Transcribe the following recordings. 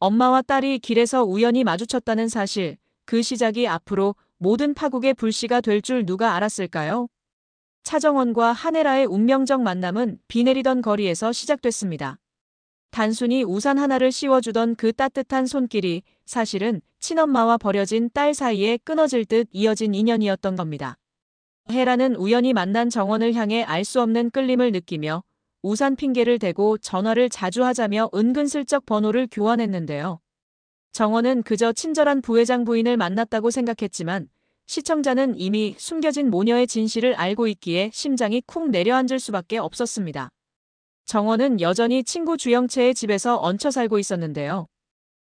엄마와 딸이 길에서 우연히 마주쳤다는 사실, 그 시작이 앞으로 모든 파국의 불씨가 될 줄 누가 알았을까요? 차정원과 한혜라의 운명적 만남은 비 내리던 거리에서 시작됐습니다. 단순히 우산 하나를 씌워주던 그 따뜻한 손길이 사실은 친엄마와 버려진 딸 사이에 끊어질 듯 이어진 인연이었던 겁니다. 혜라는 우연히 만난 정원을 향해 알 수 없는 끌림을 느끼며 우산 핑계를 대고 전화를 자주 하자며 은근슬쩍 번호를 교환했는데요. 정원은 그저 친절한 부회장 부인을 만났다고 생각했지만 시청자는 이미 숨겨진 모녀의 진실을 알고 있기에 심장이 쿵 내려앉을 수밖에 없었습니다. 정원은 여전히 친구 주영채의 집에서 얹혀 살고 있었는데요.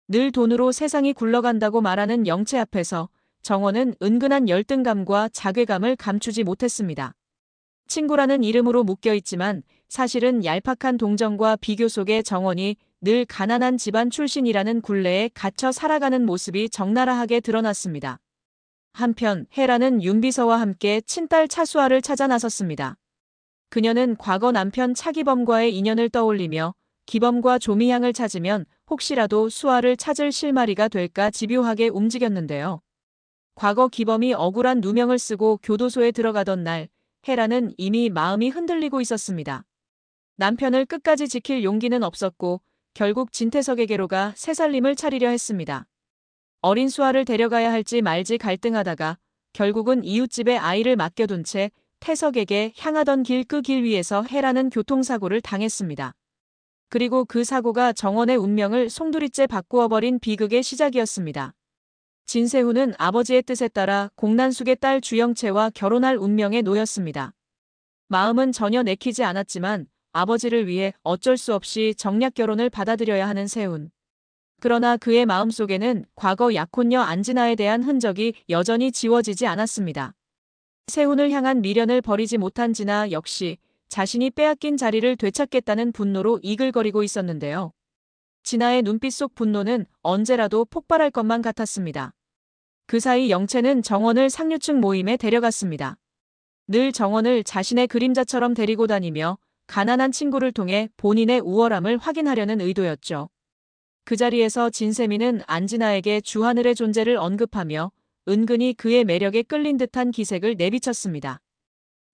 늘 돈으로 세상이 굴러간다고 말하는 영채 앞에서 정원은 은근한 열등감과 자괴감을 감추지 못했습니다. 친구라는 이름으로 묶여있지만 사실은 얄팍한 동정과 비교 속에 정원이 늘 가난한 집안 출신이라는 굴레에 갇혀 살아가는 모습이 적나라하게 드러났습니다. 한편 혜라는 윤비서와 함께 친딸 차수아를 찾아 나섰습니다. 그녀는 과거 남편 차기범과의 인연을 떠올리며 기범과 조미향을 찾으면 혹시라도 수아를 찾을 실마리가 될까 집요하게 움직였는데요. 과거 기범이 억울한 누명을 쓰고 교도소에 들어가던 날, 혜라는 이미 마음이 흔들리고 있었습니다. 남편을 끝까지 지킬 용기는 없었고 결국 진태석에게로 가 새살림을 차리려 했습니다. 어린 수아를 데려가야 할지 말지 갈등하다가 결국은 이웃집에 아이를 맡겨둔 채 태석에게 향하던 길 그 길 위에서 혜라는 교통사고를 당했습니다. 그리고 그 사고가 정원의 운명을 송두리째 바꾸어버린 비극의 시작이었습니다. 진세훈은 아버지의 뜻에 따라 공난숙의 딸 주영채와 결혼할 운명에 놓였습니다. 마음은 전혀 내키지 않았지만 아버지를 위해 어쩔 수 없이 정략 결혼을 받아들여야 하는 세훈. 그러나 그의 마음속에는 과거 약혼녀 안진아에 대한 흔적이 여전히 지워지지 않았습니다. 세훈을 향한 미련을 버리지 못한 진아 역시 자신이 빼앗긴 자리를 되찾겠다는 분노로 이글거리고 있었는데요. 진아의 눈빛 속 분노는 언제라도 폭발할 것만 같았습니다. 그 사이 영채는 정원을 상류층 모임에 데려갔습니다. 늘 정원을 자신의 그림자처럼 데리고 다니며 가난한 친구를 통해 본인의 우월함을 확인하려는 의도였죠. 그 자리에서 진세미는 안진아에게 주하늘의 존재를 언급하며 은근히 그의 매력에 끌린 듯한 기색을 내비쳤습니다.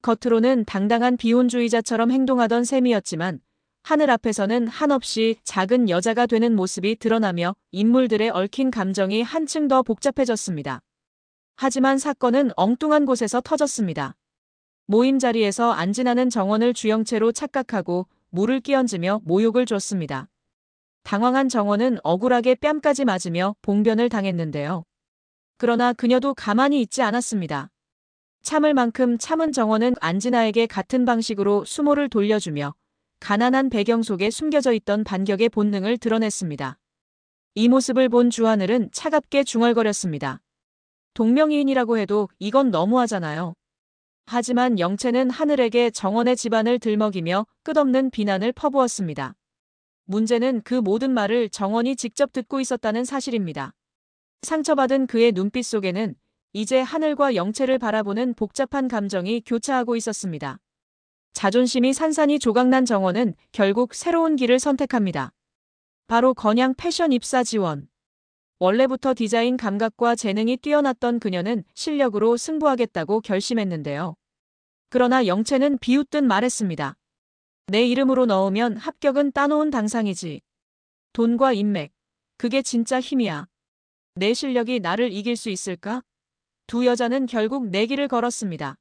겉으로는 당당한 비혼주의자처럼 행동하던 셈이었지만 하늘 앞에서는 한없이 작은 여자가 되는 모습이 드러나며 인물들의 얽힌 감정이 한층 더 복잡해졌습니다. 하지만 사건은 엉뚱한 곳에서 터졌습니다. 모임 자리에서 안진아는 정원을 주영채로 착각하고 물을 끼얹으며 모욕을 줬습니다. 당황한 정원은 억울하게 뺨까지 맞으며 봉변을 당했는데요. 그러나 그녀도 가만히 있지 않았습니다. 참을 만큼 참은 정원은 안진아에게 같은 방식으로 수모를 돌려주며 가난한 배경 속에 숨겨져 있던 반격의 본능을 드러냈습니다. 이 모습을 본 주하늘은 차갑게 중얼거렸습니다. 동명이인이라고 해도 이건 너무하잖아요. 하지만 영채는 하늘에게 정원의 집안을 들먹이며 끝없는 비난을 퍼부었습니다. 문제는 그 모든 말을 정원이 직접 듣고 있었다는 사실입니다. 상처받은 그의 눈빛 속에는 이제 하늘과 영채를 바라보는 복잡한 감정이 교차하고 있었습니다. 자존심이 산산이 조각난 정원은 결국 새로운 길을 선택합니다. 바로 건양 패션 입사 지원. 원래부터 디자인 감각과 재능이 뛰어났던 그녀는 실력으로 승부하겠다고 결심했는데요. 그러나 영채는 비웃듯 말했습니다. 내 이름으로 넣으면 합격은 따놓은 당상이지. 돈과 인맥. 그게 진짜 힘이야. 내 실력이 나를 이길 수 있을까? 두 여자는 결국 내기를 걸었습니다.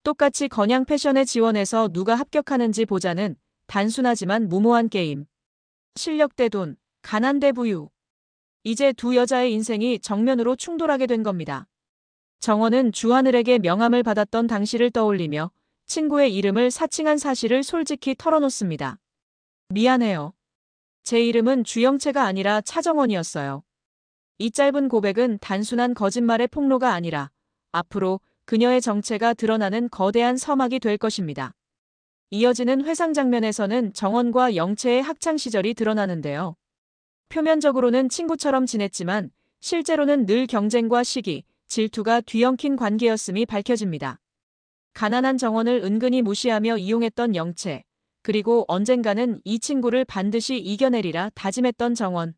똑같이 건양 패션에 지원해서 누가 합격하는지 보자는 단순하지만 무모한 게임. 실력 대 돈, 가난 대 부유. 이제 두 여자의 인생이 정면으로 충돌하게 된 겁니다. 정원은 주하늘에게 명함을 받았던 당시를 떠올리며 친구의 이름을 사칭한 사실을 솔직히 털어놓습니다. 미안해요. 제 이름은 주영채가 아니라 차정원이었어요. 이 짧은 고백은 단순한 거짓말의 폭로가 아니라 앞으로 그녀의 정체가 드러나는 거대한 서막이 될 것입니다. 이어지는 회상 장면에서는 정원과 영채의 학창 시절이 드러나는데요. 표면적으로는 친구처럼 지냈지만 실제로는 늘 경쟁과 시기, 질투가 뒤엉킨 관계였음이 밝혀집니다. 가난한 정원을 은근히 무시하며 이용했던 영채, 그리고 언젠가는 이 친구를 반드시 이겨내리라 다짐했던 정원.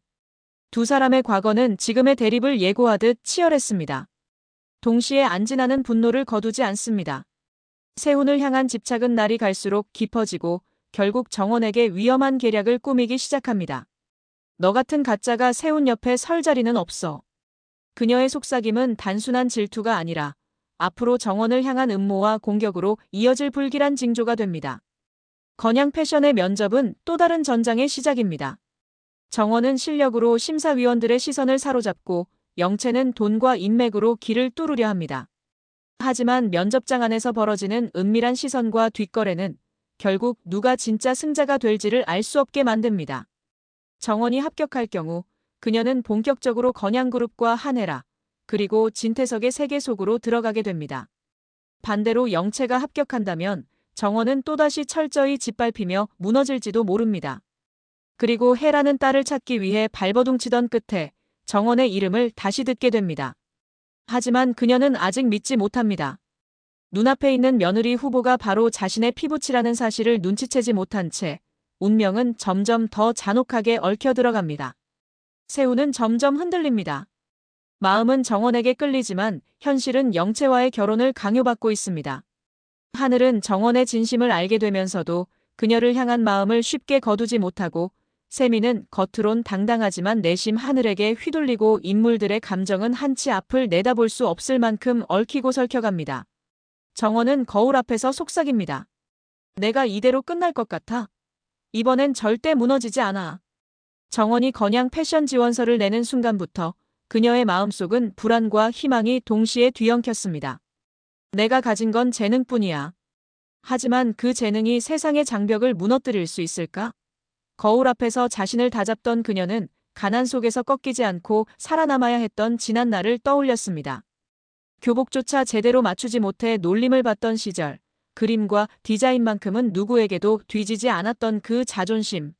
두 사람의 과거는 지금의 대립을 예고하듯 치열했습니다. 동시에 안진아는 분노를 거두지 않습니다. 세훈을 향한 집착은 날이 갈수록 깊어지고 결국 정원에게 위험한 계략을 꾸미기 시작합니다. 너 같은 가짜가 세훈 옆에 설 자리는 없어. 그녀의 속삭임은 단순한 질투가 아니라 앞으로 정원을 향한 음모와 공격으로 이어질 불길한 징조가 됩니다. 건양 패션의 면접은 또 다른 전장의 시작입니다. 정원은 실력으로 심사위원들의 시선을 사로잡고 영채는 돈과 인맥으로 길을 뚫으려 합니다. 하지만 면접장 안에서 벌어지는 은밀한 시선과 뒷거래는 결국 누가 진짜 승자가 될지를 알 수 없게 만듭니다. 정원이 합격할 경우 그녀는 본격적으로 건양그룹과 한혜라 그리고 진태석의 세계 속으로 들어가게 됩니다. 반대로 영채가 합격한다면 정원은 또다시 철저히 짓밟히며 무너질지도 모릅니다. 그리고 혜라는 딸을 찾기 위해 발버둥치던 끝에 정원의 이름을 다시 듣게 됩니다. 하지만 그녀는 아직 믿지 못합니다. 눈앞에 있는 며느리 후보가 바로 자신의 피부치라는 사실을 눈치채지 못한 채 운명은 점점 더 잔혹하게 얽혀 들어갑니다. 세훈은 점점 흔들립니다. 마음은 정원에게 끌리지만 현실은 영채와의 결혼을 강요받고 있습니다. 하늘은 정원의 진심을 알게 되면서도 그녀를 향한 마음을 쉽게 거두지 못하고 세미는 겉으론 당당하지만 내심 하늘에게 휘둘리고 인물들의 감정은 한치 앞을 내다볼 수 없을 만큼 얽히고 설켜갑니다. 정원은 거울 앞에서 속삭입니다. 내가 이대로 끝날 것 같아. 이번엔 절대 무너지지 않아. 정원이 건양 패션 지원서를 내는 순간부터 그녀의 마음속은 불안과 희망이 동시에 뒤엉켰습니다. 내가 가진 건 재능뿐이야. 하지만 그 재능이 세상의 장벽을 무너뜨릴 수 있을까? 거울 앞에서 자신을 다잡던 그녀는 가난 속에서 꺾이지 않고 살아남아야 했던 지난 날을 떠올렸습니다. 교복조차 제대로 맞추지 못해 놀림을 받던 시절, 그림과 디자인만큼은 누구에게도 뒤지지 않았던 그 자존심.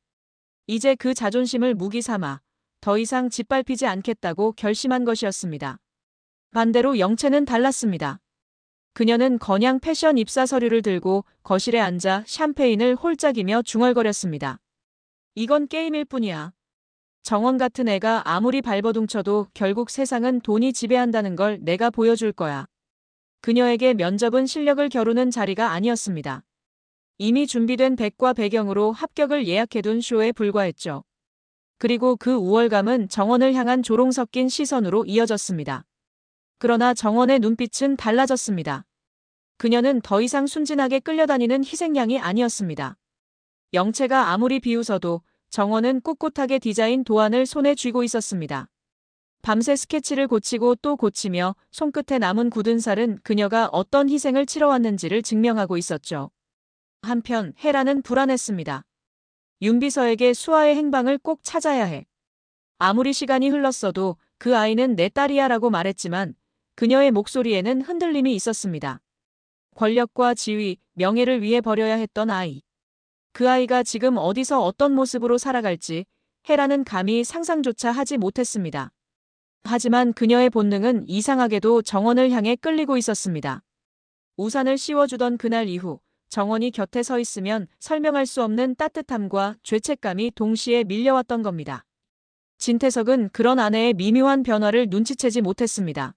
이제 그 자존심을 무기 삼아 더 이상 짓밟히지 않겠다고 결심한 것이었습니다. 반대로 영채는 달랐습니다. 그녀는 건양 패션 입사 서류를 들고 거실에 앉아 샴페인을 홀짝이며 중얼거렸습니다. 이건 게임일 뿐이야. 정원 같은 애가 아무리 발버둥쳐도 결국 세상은 돈이 지배한다는 걸 내가 보여줄 거야. 그녀에게 면접은 실력을 겨루는 자리가 아니었습니다. 이미 준비된 백과 배경으로 합격을 예약해둔 쇼에 불과했죠. 그리고 그 우월감은 정원을 향한 조롱 섞인 시선으로 이어졌습니다. 그러나 정원의 눈빛은 달라졌습니다. 그녀는 더 이상 순진하게 끌려다니는 희생양이 아니었습니다. 영채가 아무리 비웃어도 정원은 꿋꿋하게 디자인 도안을 손에 쥐고 있었습니다. 밤새 스케치를 고치고 또 고치며 손끝에 남은 굳은 살은 그녀가 어떤 희생을 치러왔는지를 증명하고 있었죠. 한편 혜라는 불안했습니다. 윤비서에게 수아의 행방을 꼭 찾아야 해. 아무리 시간이 흘렀어도 그 아이는 내 딸이야 라고 말했지만 그녀의 목소리에는 흔들림이 있었습니다. 권력과 지위, 명예를 위해 버려야 했던 아이. 그 아이가 지금 어디서 어떤 모습으로 살아갈지 혜라는 감히 상상조차 하지 못했습니다. 하지만 그녀의 본능은 이상하게도 정원을 향해 끌리고 있었습니다. 우산을 씌워주던 그날 이후 정원이 곁에 서 있으면 설명할 수 없는 따뜻함과 죄책감이 동시에 밀려왔던 겁니다. 진태석은 그런 아내의 미묘한 변화를 눈치채지 못했습니다.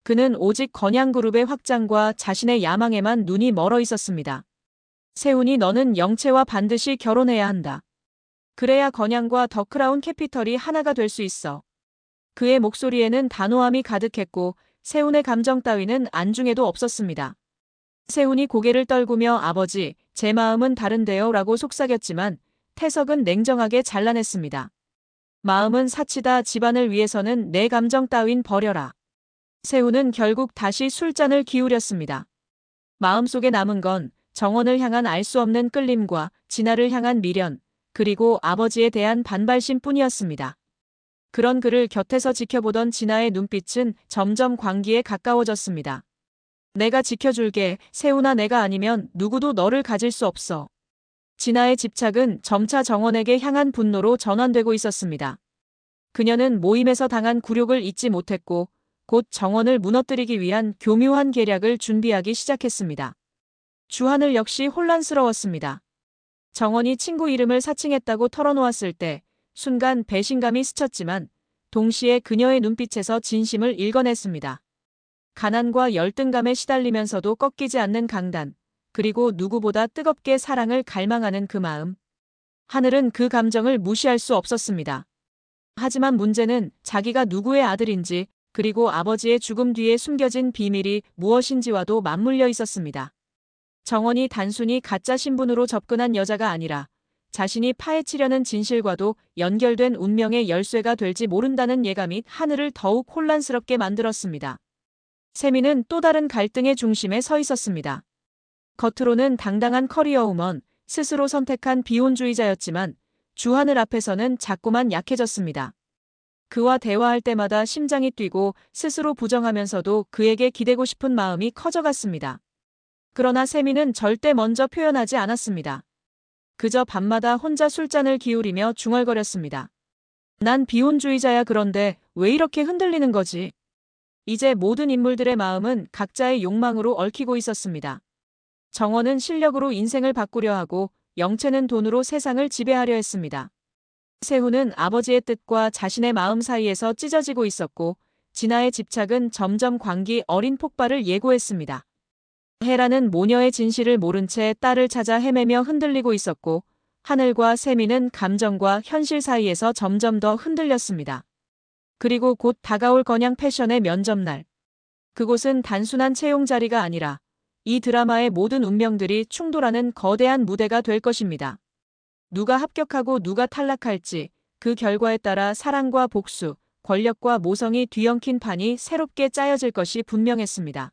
그는 오직 건양그룹의 확장과 자신의 야망에만 눈이 멀어 있었습니다. 세훈이 너는 영채와 반드시 결혼해야 한다. 그래야 건양과 더 크라운 캐피털이 하나가 될 수 있어. 그의 목소리에는 단호함이 가득했고 세훈의 감정 따위는 안중에도 없었습니다. 세훈이 고개를 떨구며 아버지, 제 마음은 다른데요 라고 속삭였지만 태석은 냉정하게 잘라냈습니다. 마음은 사치다. 집안을 위해서는 내 감정 따윈 버려라. 세훈은 결국 다시 술잔을 기울였습니다. 마음속에 남은 건 정원을 향한 알 수 없는 끌림과 진아를 향한 미련, 그리고 아버지에 대한 반발심 뿐이었습니다. 그런 그를 곁에서 지켜보던 진아의 눈빛은 점점 광기에 가까워졌습니다. 내가 지켜줄게. 세훈아, 내가 아니면 누구도 너를 가질 수 없어. 진아의 집착은 점차 정원에게 향한 분노로 전환되고 있었습니다. 그녀는 모임에서 당한 굴욕을 잊지 못했고 곧 정원을 무너뜨리기 위한 교묘한 계략을 준비하기 시작했습니다. 주하늘 역시 혼란스러웠습니다. 정원이 친구 이름을 사칭했다고 털어놓았을 때 순간 배신감이 스쳤지만 동시에 그녀의 눈빛에서 진심을 읽어냈습니다. 가난과 열등감에 시달리면서도 꺾이지 않는 강단, 그리고 누구보다 뜨겁게 사랑을 갈망하는 그 마음. 하늘은 그 감정을 무시할 수 없었습니다. 하지만 문제는 자기가 누구의 아들인지, 그리고 아버지의 죽음 뒤에 숨겨진 비밀이 무엇인지와도 맞물려 있었습니다. 정원이 단순히 가짜 신분으로 접근한 여자가 아니라 자신이 파헤치려는 진실과도 연결된 운명의 열쇠가 될지 모른다는 예감이 하늘을 더욱 혼란스럽게 만들었습니다. 세미는 또 다른 갈등의 중심에 서 있었습니다. 겉으로는 당당한 커리어우먼, 스스로 선택한 비혼주의자였지만 주하늘 앞에서는 자꾸만 약해졌습니다. 그와 대화할 때마다 심장이 뛰고 스스로 부정하면서도 그에게 기대고 싶은 마음이 커져갔습니다. 그러나 세미는 절대 먼저 표현하지 않았습니다. 그저 밤마다 혼자 술잔을 기울이며 중얼거렸습니다. 난 비혼주의자야. 그런데 왜 이렇게 흔들리는 거지? 이제 모든 인물들의 마음은 각자의 욕망으로 얽히고 있었습니다. 정원은 실력으로 인생을 바꾸려 하고 영채는 돈으로 세상을 지배하려 했습니다. 세훈은 아버지의 뜻과 자신의 마음 사이에서 찢어지고 있었고 진아의 집착은 점점 광기 어린 폭발을 예고했습니다. 헤라는 모녀의 진실을 모른 채 딸을 찾아 헤매며 흔들리고 있었고 하늘과 세미는 감정과 현실 사이에서 점점 더 흔들렸습니다. 그리고 곧 다가올 건양 패션의 면접날. 그곳은 단순한 채용 자리가 아니라 이 드라마의 모든 운명들이 충돌하는 거대한 무대가 될 것입니다. 누가 합격하고 누가 탈락할지 그 결과에 따라 사랑과 복수, 권력과 모성이 뒤엉킨 판이 새롭게 짜여질 것이 분명했습니다.